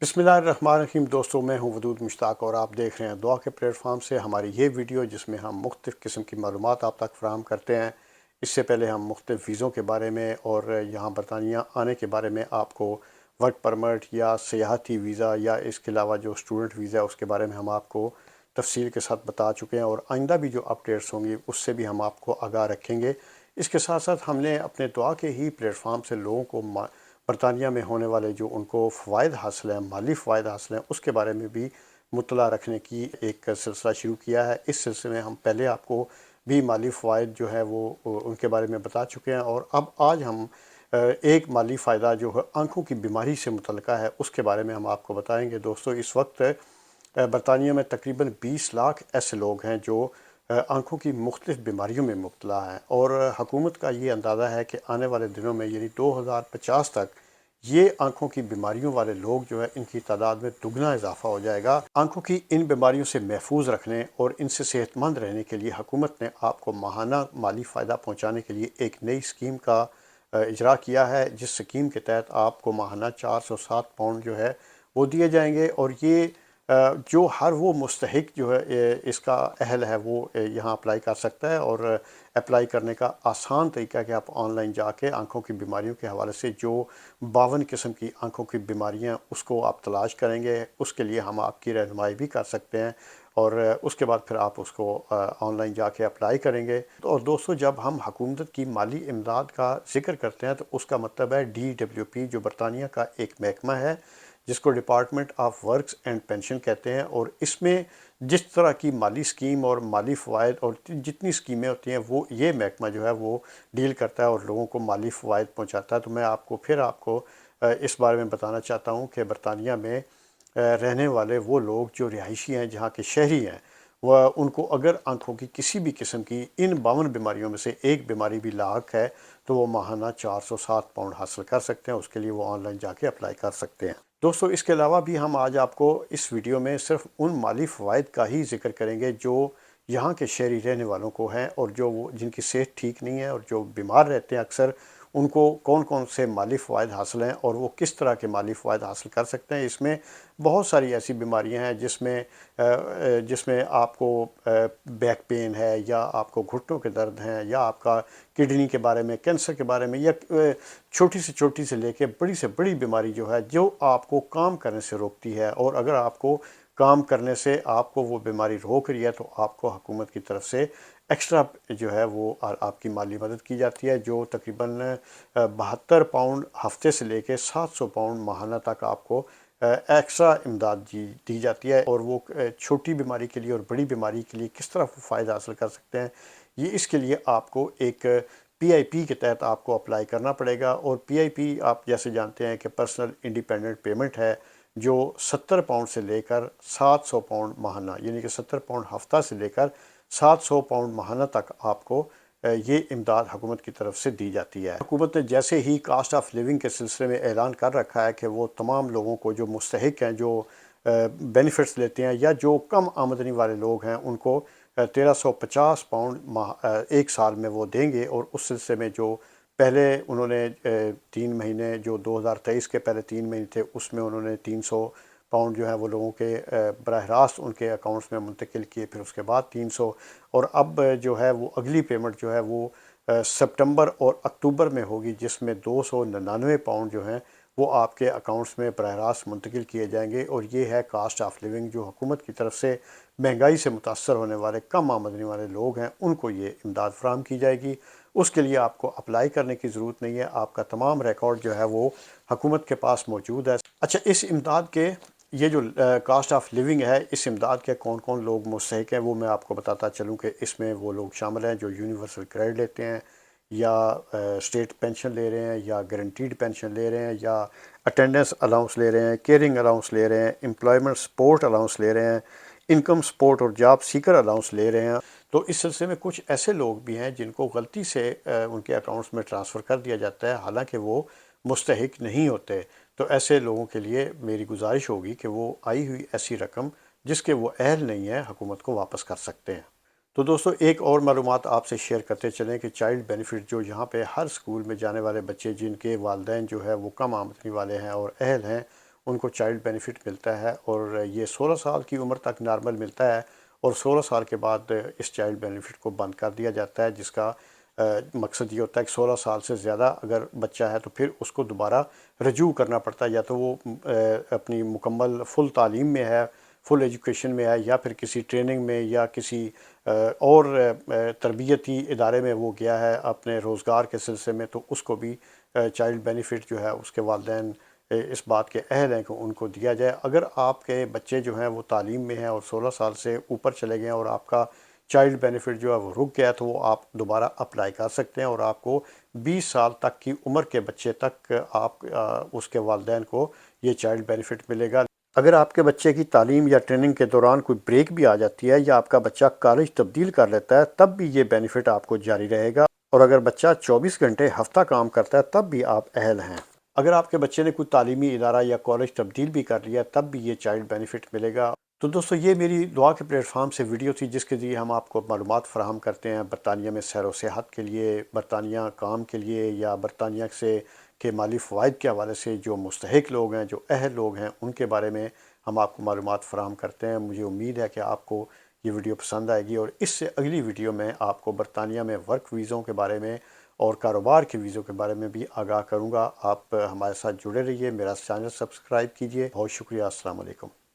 बिस्मिल्लाहिर्रहमानिर्रहीम। दोस्तों, मैं हूं वदूद मुश्ताक और आप देख रहे हैं दुआ के प्लेटफॉर्म से हमारी ये वीडियो, जिसमें हम मुख्तलिफ़ किस्म की मालूमात आप तक फराहम करते हैं। इससे पहले हम मुख्तलिफ़ वीज़ों के बारे में और यहाँ बरतानिया आने के बारे में आपको वर्क परमिट या सियाहती वीज़ा या इसके अलावा जो स्टूडेंट वीज़ा है उसके बारे में हम आपको तफसील के साथ बता चुके हैं, और आइंदा भी जो अपडेट्स होंगी उससे भी हम आपको आगाह रखेंगे। इसके साथ साथ हमने अपने दुआ के ही प्लेटफॉर्म से लोगों को बरतानिया में होने वाले जो उनको फ़वाइद हासिल हैं, माली फ़वाइद हासिल हैं, उसके बारे में भी मुतला रखने की एक सिलसिला शुरू किया है। इस सिलसिले में हम पहले आपको भी माली फ़वाइद जो है वो उनके बारे में बता चुके हैं, और अब आज हम एक माली फ़ायदा जो है आँखों की बीमारी से मुतल्लिक़ा है उसके बारे में हम आपको बताएंगे। दोस्तों, इस वक्त बरतानिया में तकरीबन 20 लाख ऐसे लोग हैं जो आँखों की मुख्तलिफ़ बीमारियों में मुब्तला हैं, और हुकूमत का ये अंदाज़ा है कि आने वाले दिनों में यानी 2050 तक ये आँखों की बीमारियों वाले लोग जो है इनकी तादाद में दुगना इजाफा हो जाएगा। आँखों की इन बीमारियों से महफूज रखने और इनसे सेहतमंद रहने के लिए हुकूमत ने आपको माहाना माली फ़ायदा पहुँचाने के लिए एक नई स्कीम का इजरा किया है, जिस स्कीम के तहत आपको माहाना 407 पाउंड जो है वो दिए जाएंगे। और ये जो हर वो मुस्तहिक जो है इसका अहल है वो यहाँ अप्लाई कर सकता है, और अप्लाई करने का आसान तरीका है कि आप ऑनलाइन जाके आँखों की बीमारियों के हवाले से जो 52 किस्म की आँखों की बीमारियाँ उसको आप तलाश करेंगे, उसके लिए हम आपकी रहनुमाई भी कर सकते हैं, और उसके बाद फिर आप उसको ऑनलाइन जाके अप्लाई करेंगे। तो और दोस्तों, जब हम हुकूमत की माली इमदाद का ज़िक्र करते हैं तो उसका मतलब है DWP, जो बरतानिया का एक महकमा है जिसको department of works and pension कहते हैं, और इसमें जिस तरह की माली स्कीम और माली फ़वाइद और जितनी स्कीमें होती हैं वो ये महकमा जो है वो डील करता है और लोगों को माली फ़वाइद पहुंचाता है। तो मैं आपको इस बारे में बताना चाहता हूं कि बरतानिया में रहने वाले वो लोग जो रिहायशी हैं, जहाँ के शहरी हैं, वह उनको अगर आँखों की किसी भी किस्म की इन 52 बीमारियों में से एक बीमारी भी लाक है तो वो माहाना 407 पाउंड हासिल कर सकते हैं। उसके लिए वो ऑनलाइन जाके अप्लाई कर सकते हैं। दोस्तों, इसके अलावा भी हम आज आपको इस वीडियो में सिर्फ उन माली फ़वाइद का ही जिक्र करेंगे जो यहाँ के शहरी रहने वालों को हैं, और जो वो जिनकी सेहत ठीक नहीं है और जो बीमार रहते हैं अक्सर, उनको कौन कौन से माली फ़वाइद हासिल हैं और वो किस तरह के माली फ़वाइद हासिल कर सकते हैं। इसमें बहुत सारी ऐसी बीमारियां हैं जिसमें आपको बैक पेन है, या आपको घुटनों के दर्द हैं, या आपका किडनी के बारे में, कैंसर के बारे में, या छोटी से लेके बड़ी से बड़ी बीमारी जो है जो आपको काम करने से रोकती है, और अगर आपको काम करने से आपको वो बीमारी रोक रही है तो आपको हुकूमत की तरफ से एक्स्ट्रा जो है वो आपकी माली मदद की जाती है, जो तकरीबन 72 पाउंड हफ्ते से लेके 700 पाउंड माहाना तक आपको एक्स्ट्रा इमदाद दी जाती है। और वो छोटी बीमारी के लिए और बड़ी बीमारी के लिए किस तरह फ़ायदा हासिल कर सकते हैं, ये इसके लिए आपको एक PIP के तहत आपको अप्लाई करना पड़ेगा। और PIP आप जैसे जानते हैं कि पर्सनल इंडिपेंडेंट पेमेंट है, जो 70 पाउंड से लेकर 700 पाउंड माहाना, यानी कि 70 पाउंड हफ्ता से लेकर 700 पाउंड माहाना तक आपको ये इमदाद हुकूमत की तरफ से दी जाती है। हुकूमत ने जैसे ही कास्ट ऑफ लिविंग के सिलसिले में ऐलान कर रखा है कि वो तमाम लोगों को जो मुस्तहिक हैं, जो बेनिफिट्स लेते हैं, या जो कम आमदनी वाले लोग हैं, उनको 1350 पाउंड एक साल में वो देंगे। और उस सिलसिले में जो पहले उन्होंने 3 महीने, जो 2023 के पहले 3 महीने थे, उसमें उन्होंने 300 पाउंड जो है वो लोगों के बराह रास्त उनके अकाउंट्स में मुंतकिल किए, फिर उसके बाद 300, और अब जो है वो अगली पेमेंट जो है वो सितंबर और अक्टूबर में होगी, जिसमें 299 पाउंड जो हैं वो आपके अकाउंट्स में बराह रास्त मुंतकिल किए जाएंगे। और ये है कास्ट ऑफ लिविंग, जो हुकूमत की तरफ से महंगाई से मुतासर होने वाले कम आमदनी वाले लोग हैं उनको ये इमदाद फराहम की जाएगी। उसके लिए आपको अप्लाई करने की ज़रूरत नहीं है, आपका तमाम रिकॉर्ड जो है वो हुकूमत के पास मौजूद है। अच्छा, इस इमदाद के ये जो कास्ट ऑफ लिविंग है, इस इमदाद के कौन कौन लोग मुस्तहिक हैं वो मैं आपको बताता चलूँ कि इसमें वो लोग शामिल हैं जो यूनिवर्सल क्रेडिट लेते हैं, या स्टेट पेंशन ले रहे हैं, या गारंटीड पेंशन ले रहे हैं, या अटेंडेंस अलाउंस ले रहे हैं, केयरिंग अलाउंस ले रहे हैं, एम्प्लॉयमेंट सपोर्ट अलाउंस ले रहे हैं, इनकम सपोर्ट और जॉब सीकर अलाउंस ले रहे हैं। तो इस सिलसिले में कुछ ऐसे लोग भी हैं जिनको गलती से उनके अकाउंट्स में ट्रांसफ़र कर दिया जाता है, हालांकि वो मुस्तहिक नहीं होते। तो ऐसे लोगों के लिए मेरी गुजारिश होगी कि वो आई हुई ऐसी रकम जिसके वो अहल नहीं है, हुकूमत को वापस कर सकते हैं। तो दोस्तों, एक और मालूमात आपसे शेयर करते चलें कि चाइल्ड बेनिफिट, जो यहाँ पे हर स्कूल में जाने वाले बच्चे जिनके वालिदैन जो है वो कम आमदनी वाले हैं और अहल हैं, ان کو چائلڈ بینیفٹ ملتا ہے، اور یہ 16 سال کی عمر تک نارمل ملتا ہے، اور 16 سال کے بعد اس چائلڈ بینیفٹ کو بند کر دیا جاتا ہے، جس کا مقصد یہ ہوتا ہے کہ 16 سال سے زیادہ اگر بچہ ہے تو پھر اس کو دوبارہ رجوع کرنا پڑتا ہے، یا تو وہ اپنی مکمل فل تعلیم میں ہے، فل ایجوکیشن میں ہے، یا پھر کسی ٹریننگ میں یا کسی اور تربیتی ادارے میں وہ گیا ہے اپنے روزگار کے سلسلے میں، تو اس کو بھی چائلڈ بینیفٹ جو ہے اس کے والدین اس بات کے اہل ہیں کہ ان کو دیا جائے۔ اگر آپ کے بچے جو ہیں وہ تعلیم میں ہیں اور 16 سال سے اوپر چلے گئے ہیں اور آپ کا چائلڈ بینیفٹ جو ہے وہ رک گیا، تو وہ آپ دوبارہ اپلائی کر سکتے ہیں، اور آپ کو 20 سال تک کی عمر کے بچے تک آپ اس کے والدین کو یہ چائلڈ بینیفٹ ملے گا۔ اگر آپ کے بچے کی تعلیم یا ٹریننگ کے دوران کوئی بریک بھی آ جاتی ہے، یا آپ کا بچہ کالج تبدیل کر لیتا ہے، تب بھی یہ بینیفٹ آپ کو جاری رہے گا، اور اگر بچہ 24 گھنٹے ہفتہ کام کرتا ہے تب بھی آپ اہل ہیں۔ اگر آپ کے بچے نے کوئی تعلیمی ادارہ یا کالج تبدیل بھی کر لیا تب بھی یہ چائلڈ بینیفٹ ملے گا۔ تو دوستو، یہ میری دعا کے پلیٹ فارم سے ویڈیو تھی، جس کے ذریعے ہم آپ کو معلومات فراہم کرتے ہیں برطانیہ میں سیر و سیاحت کے لیے، برطانیہ کام کے لیے، یا برطانیہ سے کے مالی فوائد کے حوالے سے جو مستحق لوگ ہیں، جو اہل لوگ ہیں، ان کے بارے میں ہم آپ کو معلومات فراہم کرتے ہیں۔ مجھے امید ہے کہ آپ کو یہ ویڈیو پسند آئے گی، اور اس سے اگلی ویڈیو میں آپ کو برطانیہ میں ورک ویزوں کے بارے میں اور کاروبار کے ویزوں کے بارے میں بھی آگاہ کروں گا۔ آپ ہمارے ساتھ جڑے رہیے، میرا چینل سبسکرائب کیجئے۔ بہت شکریہ، السلام علیکم۔